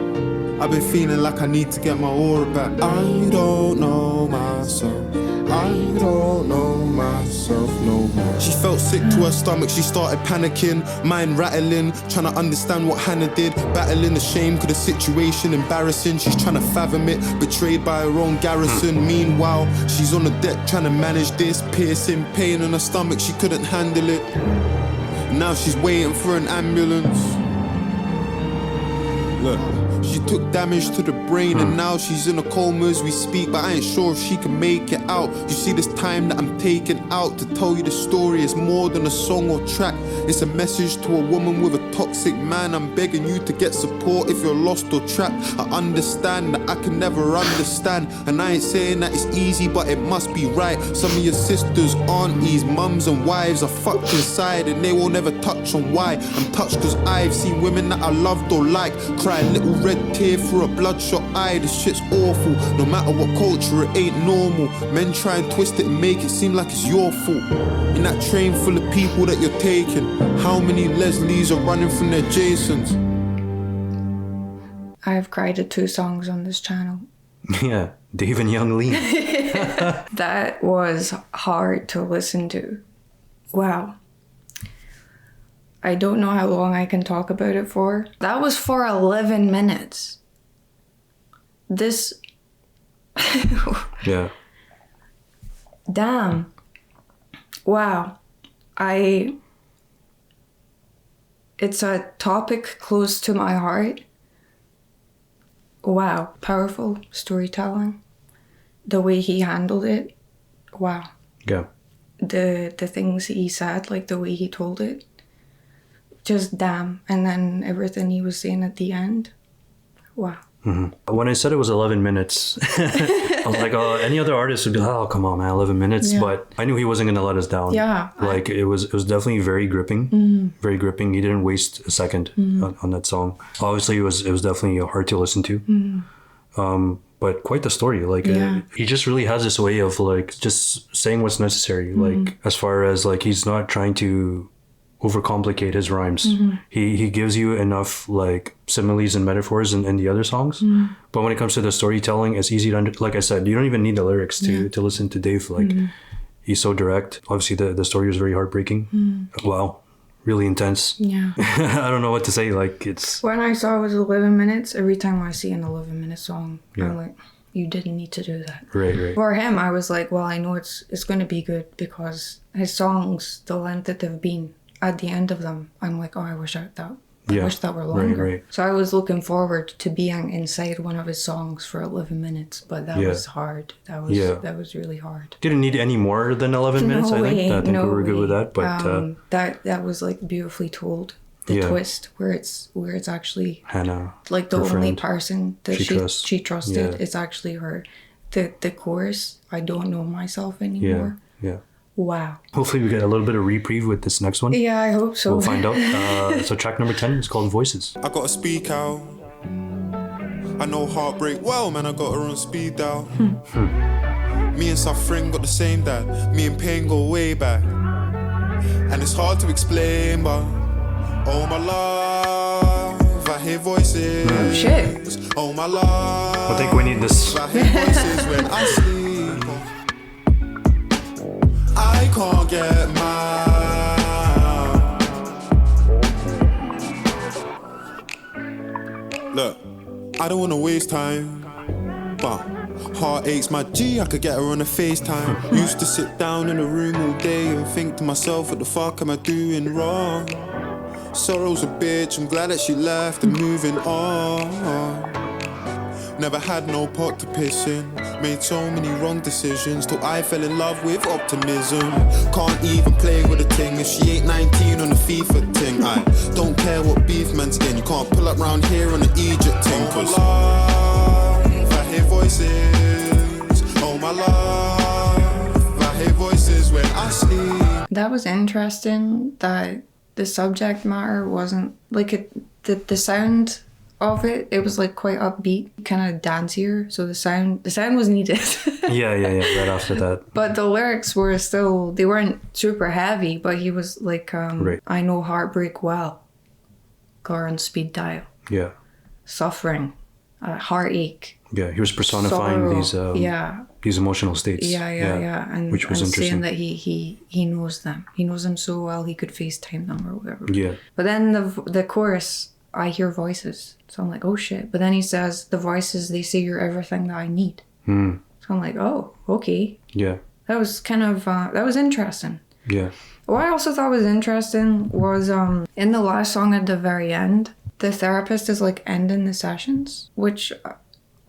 C: I've been feeling like I need to get my aura back. I don't know myself. I don't know myself no more. She felt sick to her stomach, she started panicking, mind rattling, trying to understand what Hannah did, battling the shame, cause the situation embarrassing. She's trying to fathom it, betrayed by her own garrison. Meanwhile, she's on the deck trying to manage this piercing pain in her stomach, she couldn't handle it. Now she's waiting for an ambulance. Look, she took damage to the brain and now she's in a coma as we speak, but I ain't sure if she can make it out. You see, this time that I'm taking out to tell you the story is more than a song or track. It's a message to a woman with a toxic man. I'm begging you to get support if you're lost or trapped. I understand that I can never understand, and I ain't saying that it's easy, but it must be right. Some of your sisters, aunties, mums and wives are fucked inside and they will never touch on why. I'm touched cause I've seen women that I loved or like cry a little red tear through a bloodshot eye. This shit's awful. No matter what culture, it ain't normal. Men try and twist it and make it seem like it's your fault. In that train full of people that you're taking, how many Lesleys are running from their Jasons?
A: I've cried at 2 songs on this channel.
B: Yeah, Dave and Young Lee.
A: That was hard to listen to. Wow. I don't know how long I can talk about it for. That was for 11 minutes. This...
B: Yeah.
A: Damn. Wow. It's a topic close to my heart. Wow. Powerful storytelling. The way he handled it. Wow.
B: Yeah.
A: The things he said, like the way he told it. Just damn. And then everything he was saying at the end. Wow.
B: Mm-hmm. When I said it was 11 minutes, I was like, oh, any other artist would be like, oh, come on, man, 11 minutes. Yeah. But I knew he wasn't going to let us down.
A: Yeah.
B: Like, it was definitely very gripping. Very gripping. He didn't waste a second on that song. Obviously, it was definitely hard to listen to. But quite the story. Like, he just really has this way of, like, just saying what's necessary. Like, as far as, like, he's not trying to overcomplicate his rhymes. He gives you enough like similes and metaphors in the other songs, but when it comes to the storytelling, it's easy to like I said, you don't even need the lyrics to listen to Dave. Like he's so direct. Obviously the story was very heartbreaking. Wow, really intense. I don't know what to say. Like, it's
A: when I saw it was 11 minutes, every time I see an 11-minute song, I'm like, you didn't need to do that.
B: Right.
A: For him, I was like, well, I know it's going to be good because his songs, the length that they've been, at the end of them, I'm like, oh, I wish that were longer.
B: Right.
A: So I was looking forward to being inside one of his songs for 11 minutes, but that was hard. That was really hard.
B: Didn't need any more than 11 minutes, I think. I think we were good with that. But
A: that was like beautifully told. twist where it's actually
B: Hannah,
A: like the
B: her
A: only
B: friend,
A: person that she trusted
B: Yeah.
A: is actually her. The chorus, I don't know myself anymore.
B: Yeah.
A: Wow.
B: Hopefully we get a little bit of reprieve with this next one.
A: Yeah, I hope so.
B: We'll find out. So track number 10 is called Voices.
C: I gotta speak out. I know heartbreak well, man, I got her on speed dial. Me and suffering got the same dad. Me and pain go way back. And it's hard to explain, but oh my love, I hear voices.
A: Oh shit.
C: Oh my love,
B: I think we need this.
C: I hear voices when I sleep. I can't get mad. Look, I don't wanna waste time, but heart aches my G, I could get her on a FaceTime. Used to sit down in a room all day and think to myself, what the fuck am I doing wrong? Sorrow's a bitch, I'm glad that she left and moving on. Never had no pot to piss in. Made so many wrong decisions till I fell in love with optimism. Can't even play with a ting if she ain't 19 on the FIFA ting. I don't care what beef man's in. You can't pull up round here on the Egypt ting. Oh my love, I hear voices. Oh my love, I hear voices when I sleep.
A: That was interesting that the subject matter wasn't like it. The sound of it was like quite upbeat, kind of dancier. So the sound was needed.
B: Yeah. Right after that.
A: But the lyrics were still, they weren't super heavy. But he was like,
B: Right.
A: I know heartbreak well. Car on speed dial.
B: Yeah.
A: Suffering, heartache.
B: Yeah, he was personifying
A: sorrow.
B: these emotional states.
A: Yeah. And,
B: which was
A: and
B: interesting.
A: saying that he knows them. He knows them so well he could FaceTime them or whatever.
B: Yeah.
A: But then the chorus, I hear voices. So I'm like, oh shit. But then he says, the voices, they say you're everything that I need. So I'm like, oh, okay.
B: Yeah.
A: That was kind of, that was interesting.
B: Yeah.
A: What I also thought was interesting was in the last song at the very end, the therapist is like ending the sessions, which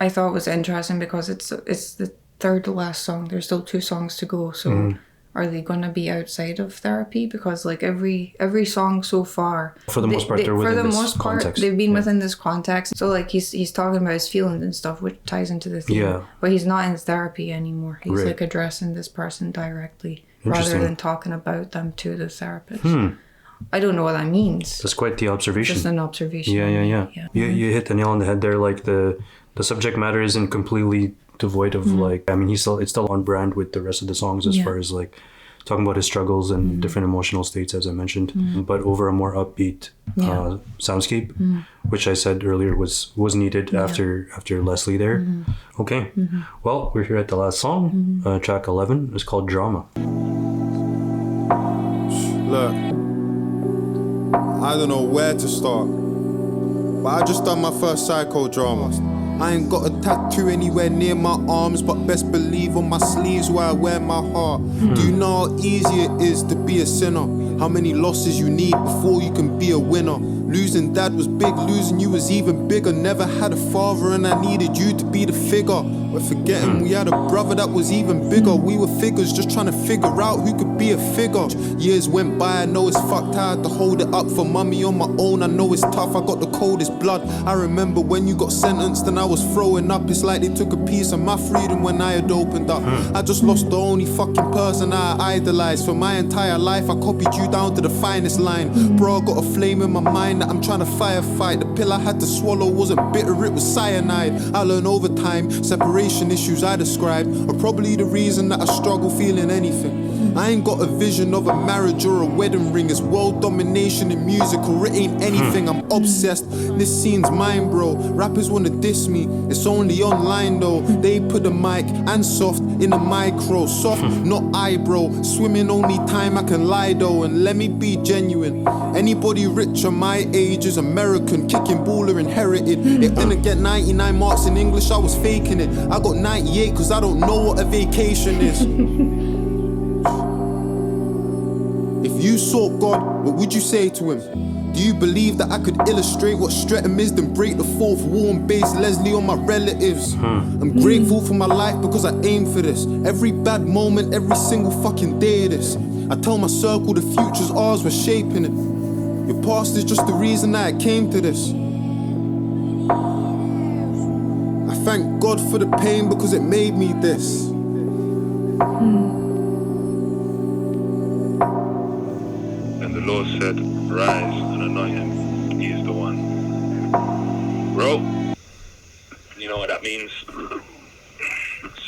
A: I thought was interesting because it's the third to last song. There's still 2 songs to go. So are they going to be outside of therapy? Because like every song so far,
B: For the most part, they're within this context.
A: They've been within this context. So like he's talking about his feelings and stuff, which ties into the theme.
B: Yeah.
A: But he's not in therapy anymore. He's
B: Right.
A: like addressing this person directly rather
B: Interesting.
A: than talking about them to the therapist. I don't know what that means.
B: That's quite the observation.
A: Just an observation.
B: Yeah. You hit the nail on the head there. Like the subject matter isn't completely devoid of like, I mean, it's still on brand with the rest of the songs as far as like talking about his struggles and different emotional states, as I mentioned, but over a more upbeat soundscape, which I said earlier was needed after Lesley there. Okay, well, we're here at the last song. Track 11 is called Drama.
C: Look, I don't know where to start, but I just done my first psychodrama. I ain't got a tattoo anywhere near my arms, but best believe on my sleeves where I wear my heart. Do you know how easy it is to be a sinner? How many losses you need before you can be a winner? Losing dad was big, losing you was even bigger. Never had a father and I needed you to be the figure. We're forgetting we had a brother that was even bigger. We were figures just trying to figure out who could be a figure. Years went by, I know it's fucked, I had to hold it up for mummy on my own. I know it's tough, I got the coldest blood. I remember when you got sentenced and I was throwing up. It's like they took a piece of my freedom when I had opened up. I just lost the only fucking person I idolized. For my entire life I copied you down to the finest line. Bro, I got a flame in my mind that I'm trying to firefight. The pill I had to swallow wasn't bitter, it was cyanide. I learned over time, separation issues I described are probably the reason that I struggle feeling anything. I ain't got a vision of a marriage or a wedding ring. It's world domination in music or it ain't anything. I'm obsessed, this scene's mine, bro. Rappers wanna diss me, it's only online though. They put the mic and soft in a micro. Soft, not eyebrow. Swimming only time I can lie though. And let me be genuine, anybody rich on my age is American. Kicking ball or inherited. It didn't get 99 marks in English, I was faking it. I got 98 cause I don't know what a vacation is. If you sought God, what would you say to him? Do you believe that I could illustrate what streatham is, then break the fourth wall and base Lesley on my relatives? I'm grateful for my life because I aim for this. Every bad moment, every single fucking day of this. I tell my circle the future's ours, we're shaping it. Your past is just the reason that I came to this. I thank God for the pain because it made me this.
F: And the Lord said, rise and anoint him. He is the one. Bro, you know what that means?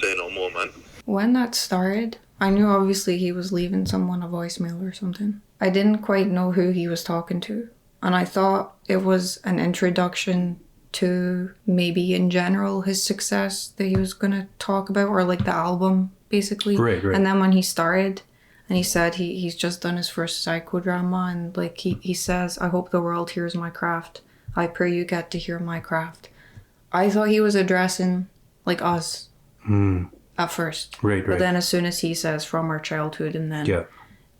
F: Say no more, man.
A: When that started, I knew obviously he was leaving someone a voicemail or something. I didn't quite know who he was talking to. And I thought it was an introduction to maybe in general his success that he was going to talk about, or like the album, basically.
B: Right.
A: And then when he started, and he said he's just done his first psychodrama, and like he says, I hope the world hears my craft. I pray you get to hear my craft. I thought he was addressing like us at first.
B: Right.
A: But then as soon as he says from our childhood, and then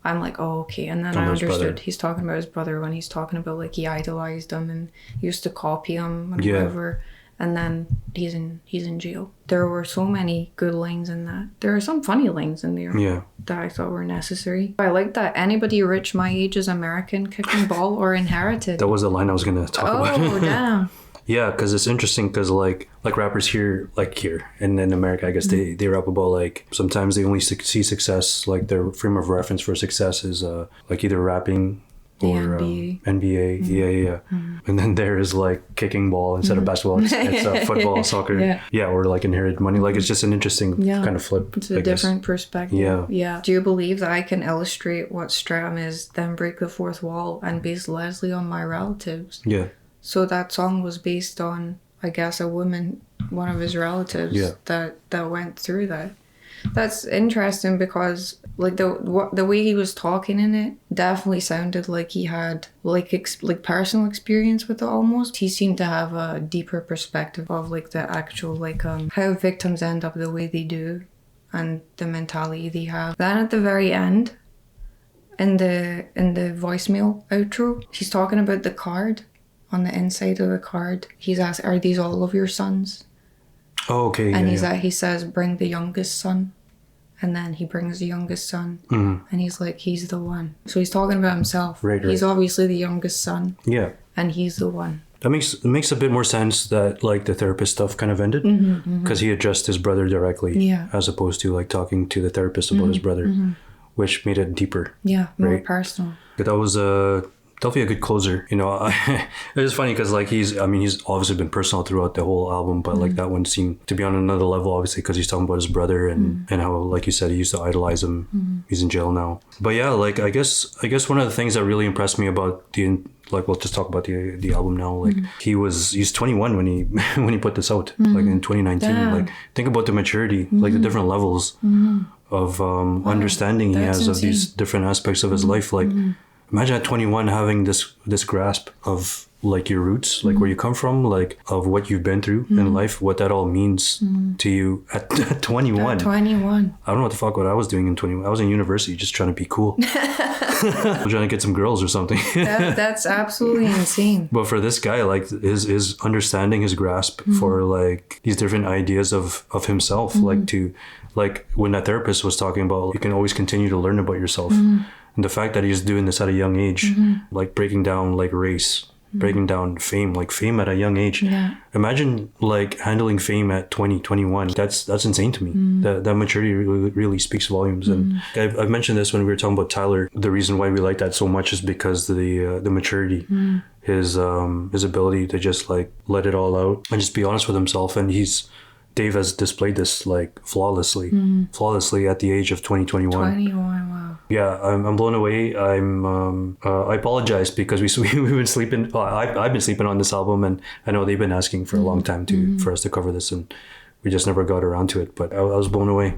A: I'm like, oh, okay. And then
B: From
A: I
B: his
A: understood
B: brother.
A: he's talking about his brother when he's talking about like he idolized him and used to copy him and whatever. And then he's in jail. There were so many good lines in that. There are some funny lines in there that I thought were necessary. I like that anybody rich my age is American, kicking ball, or inherited.
B: That was the line I was going to talk about.
A: Oh, damn.
B: Yeah, because it's interesting because like rappers here, and in America, I guess they rap about like sometimes they only see success, like their frame of reference for success is like either rapping or NBA. Yeah. And then there is like kicking ball instead of basketball. It's football, soccer. Yeah, or like inherited money. Like it's just an interesting kind of flip.
A: It's a different perspective. Yeah. Do you believe that I can illustrate what streatham is, then break the fourth wall and base Lesley on my relatives?
B: Yeah.
A: So that song was based on, I guess, a woman, one of his relatives that went through that. That's interesting because like the way he was talking in it definitely sounded like he had like personal experience with it almost. He seemed to have a deeper perspective of like the actual like how victims end up the way they do and the mentality they have. Then at the very end, in the voicemail outro, he's talking about the card. On the inside of the card, he's asked, "Are these all of your sons?"
B: Oh, okay.
A: And he says, "Bring the youngest son," and then he brings the youngest son, and he's like, "He's the one." So he's talking about himself.
B: Right.
A: He's obviously the youngest son.
B: Yeah.
A: And he's the one.
B: That makes a bit more sense that like the therapist stuff kind of ended because he addressed his brother directly, as opposed to like talking to the therapist about his brother, which made it deeper.
A: Yeah, more personal.
B: But that was definitely a good closer. You know, it was funny because like he's obviously been personal throughout the whole album, but like that one seemed to be on another level, obviously, because he's talking about his brother and how, like you said, he used to idolize him. He's in jail now. But yeah, like I guess one of the things that really impressed me about we'll just talk about the album now. Like he's 21 when he put this out, like in 2019.
A: Damn.
B: Like think about the maturity, like the different levels of understanding he has of these different aspects of his life. Like imagine at 21 having this grasp of like your roots, like where you come from, like of what you've been through in life, what that all means to you at 21.
A: At 21.
B: I don't know what the fuck what I was doing in 21. I was in university just trying to be cool. I'm trying to get some girls or something.
A: That's absolutely insane.
B: But for this guy, like his understanding, his grasp for like these different ideas of himself, like when that therapist was talking about, you can always continue to learn about yourself. And the fact that he's doing this at a young age, like breaking down like race, breaking down fame, like fame at a young age.
A: Yeah.
B: Imagine like handling fame at 20, 21. That's insane to me. That maturity really speaks volumes. And I've mentioned this when we were talking about Tyler. The reason why we like that so much is because the maturity, his ability to just like let it all out and just be honest with himself. And Dave has displayed this like flawlessly at the age of 21.
A: 21, wow.
B: Yeah, I'm blown away. I apologize because we've been sleeping. Well, I've been sleeping on this album, and I know they've been asking for a long time for us to cover this, and we just never got around to it. But I was blown away.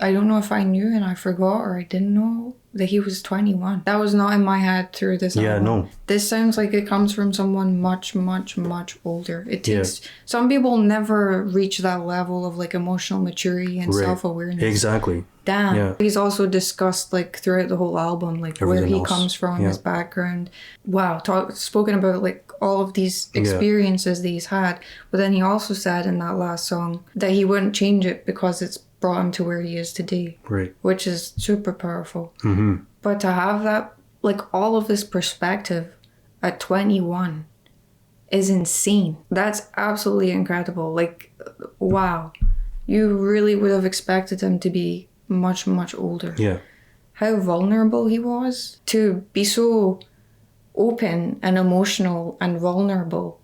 A: I don't know if I knew and I forgot, or I didn't know that he was 21. That was not in my head through this album.
B: Yeah, no.
A: This sounds like it comes from someone much, much, much older. It takes some people never reach that level of like emotional maturity and self-awareness.
B: Exactly.
A: Damn.
B: Yeah.
A: He's also discussed like throughout the whole album, like
B: Everything
A: where he
B: else.
A: comes from, his background. Wow. Spoken about like all of these experiences that he's had. But then he also said in that last song that he wouldn't change it because it's brought him to where he is today.
B: Right.
A: Which is super powerful. But to have that, like all of this perspective at 21 is insane. That's absolutely incredible. Like, wow. You really would have expected him to be much, much older.
B: Yeah.
A: How vulnerable he was to be so open and emotional and vulnerable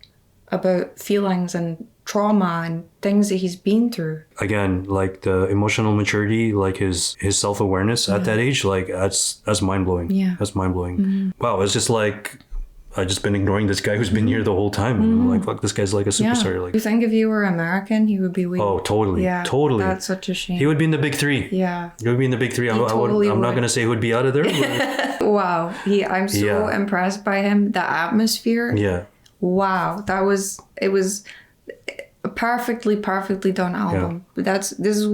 A: about feelings and trauma and things that he's been through.
B: Again, like the emotional maturity, like his self-awareness at that age, like that's mind-blowing.
A: Yeah.
B: That's mind-blowing. Wow, it's just like I've just been ignoring this guy who's been here the whole time. And I'm like, fuck, this guy's like a superstar.
A: Yeah.
B: Like,
A: You think if you were American, he would be way...
B: oh, totally.
A: Yeah,
B: Totally.
A: that's such a shame.
B: He would be in the big three.
A: Yeah.
B: He would be in the big three. I'm not going to say who would be out of there. But
A: Wow. I'm so impressed by him. The atmosphere.
B: yeah.
A: Wow. It was a perfectly done album. This is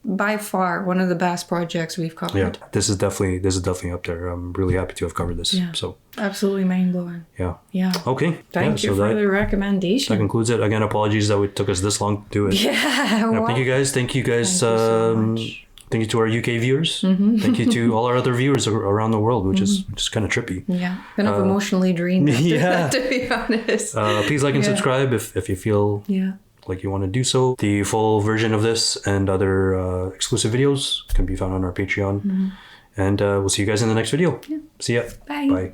A: by far one of the best projects we've covered.
B: Yeah. This is definitely up there. I'm really happy to have covered this.
A: Yeah.
B: So
A: absolutely mind blowing.
B: yeah.
A: Yeah.
B: Okay.
A: Thank you for the recommendation.
B: That concludes it. Again, apologies that it took us this long to do it.
A: Yeah. Wow.
B: Thank you guys. Thank you
A: Thank you so much.
B: Thank you to our UK viewers. Thank you to all our other viewers around the world, which is kind of trippy.
A: Yeah. Kind of emotionally drained after
B: yeah.
A: that, to be honest.
B: Please like and subscribe if you feel like you want to do so. The full version of this and other exclusive videos can be found on our Patreon. And we'll see you guys in the next video. Yeah. See ya.
A: Bye.
B: Bye.